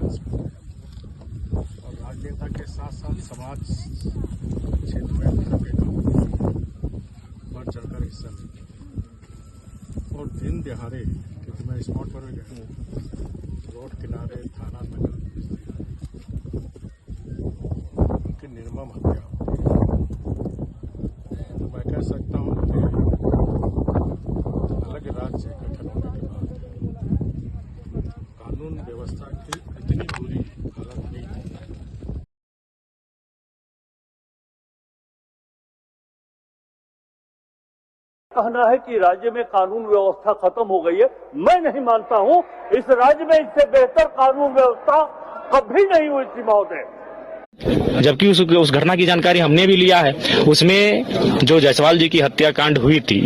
विकास में और राजनेता के साथ साथ समाज क्षेत्र में तरह के काम बढ़ चढ़कर हिस्सा लेते हैं। और दिन दिहाड़े, क्योंकि मैं स्पॉट पर भी गया, रोड किनारे थाना नगर उनकी निर्मम हत्या होती है। तो मैं कह सकता हूँ कि अलग राज्य गठन होने के बाद कानून व्यवस्था की इतनी बुरी हालत नहीं थी। कहना है कि राज्य में कानून व्यवस्था खत्म हो गई है, मैं नहीं मानता हूं। इस राज्य में इससे बेहतर कानून व्यवस्था कभी नहीं हुई थी महोदय। जबकि उस घटना की जानकारी हमने भी लिया है। उसमें जो जायसवाल जी की हत्याकांड हुई थी,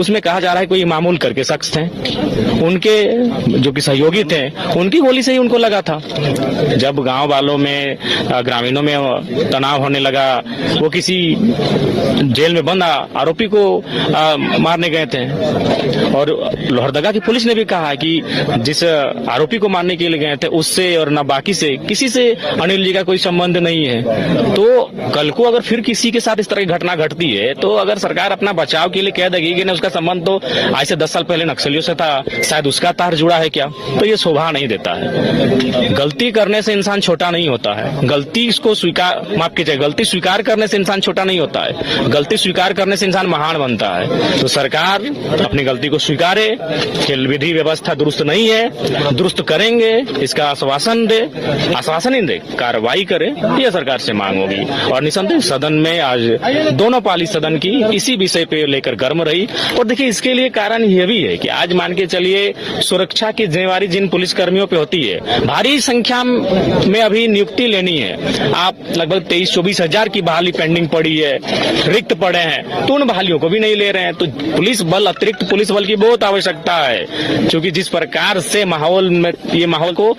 उसमें कहा जा रहा है कोई मामूल करके शख्स थे, उनके जो कि सहयोगी थे, उनकी गोली से ही उनको लगा था। जब गांव वालों में, ग्रामीणों में तनाव होने लगा, वो किसी जेल में बंद आरोपी को मारने गए थे। और लोहरदगा की पुलिस ने भी कहा कि जिस आरोपी को मारने के लिए गए थे, उससे और न बाकी से किसी से अनिल जी का कोई संबंध नहीं है। तो कल को अगर फिर किसी के साथ इस तरह की घटना घटती है, तो अगर सरकार अपना बचाव के लिए कह देगी कि नहीं, उसका संबंध तो आज से 10 साल पहले नक्सलियों से था, शायद उसका तार जुड़ा है क्या, तो ये शोभा नहीं देता है। गलती करने से इंसान छोटा नहीं होता है। गलती को गलती स्वीकार करने से इंसान छोटा नहीं होता है। गलती स्वीकार करने से इंसान महान बनता है। तो सरकार अपनी गलती को स्वीकारे कि विधि व्यवस्था दुरुस्त नहीं है, दुरुस्त करेंगे, इसका आश्वासन ही दे, कार्रवाई करे, यह सरकार से मांग होगी। और निसंदेह सदन में आज दोनों पाली सदन की इसी विषय पे लेकर गर्म रही। और देखिए, इसके लिए कारण यह भी है कि आज मान के चलिए, सुरक्षा की जिम्मेवारी जिन पुलिस कर्मियों पे होती है, भारी संख्या में अभी नियुक्ति लेनी है। आप लगभग 23-24 हजार की बहाली पेंडिंग पड़ी है, रिक्त पड़े हैं, तो उन बहालियों को भी नहीं ले रहे हैं। तो पुलिस बल, अतिरिक्त पुलिस बल की बहुत आवश्यकता है, क्योंकि जिस प्रकार से ये माहौल को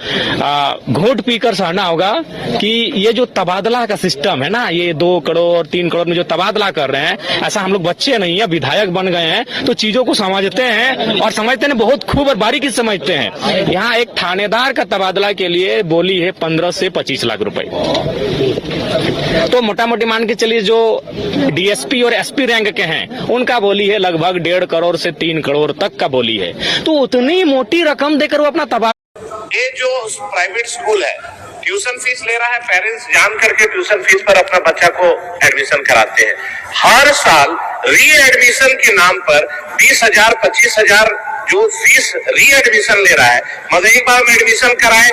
घोट पीकर सहना होगा कि ये जो तबादला का सिस्टम है ना, ये 2 करोड़ 3 करोड़ में जो तबादला कर रहे हैं, ऐसा हम लोग बच्चे नहीं है, विधायक बन गए हैं तो चीजों को समझते हैं, और समझते हैं बहुत खूब और बारीकी से समझते हैं। यहाँ एक थानेदार का तबादला के लिए बोली है 15 से 25 लाख रुपए। तो मोटा मोटी मान के चलिए, जो डीएसपी और एसपी रैंक के हैं, उनका बोली है लगभग 1.5 करोड़ से 3 करोड़ तक का बोली है। तो उतनी मोटी रकम देकर वो अपना तबादला। ये जो प्राइवेट स्कूल है, ट्यूशन फीस ले रहा है, पेरेंट्स जान करके ट्यूशन फीस पर अपना बच्चा को एडमिशन कराते हैं। हर साल री एडमिशन के नाम पर 20,000 25,000 जो फीस री एडमिशन ले रहा है, मगर एक बार में एडमिशन कराए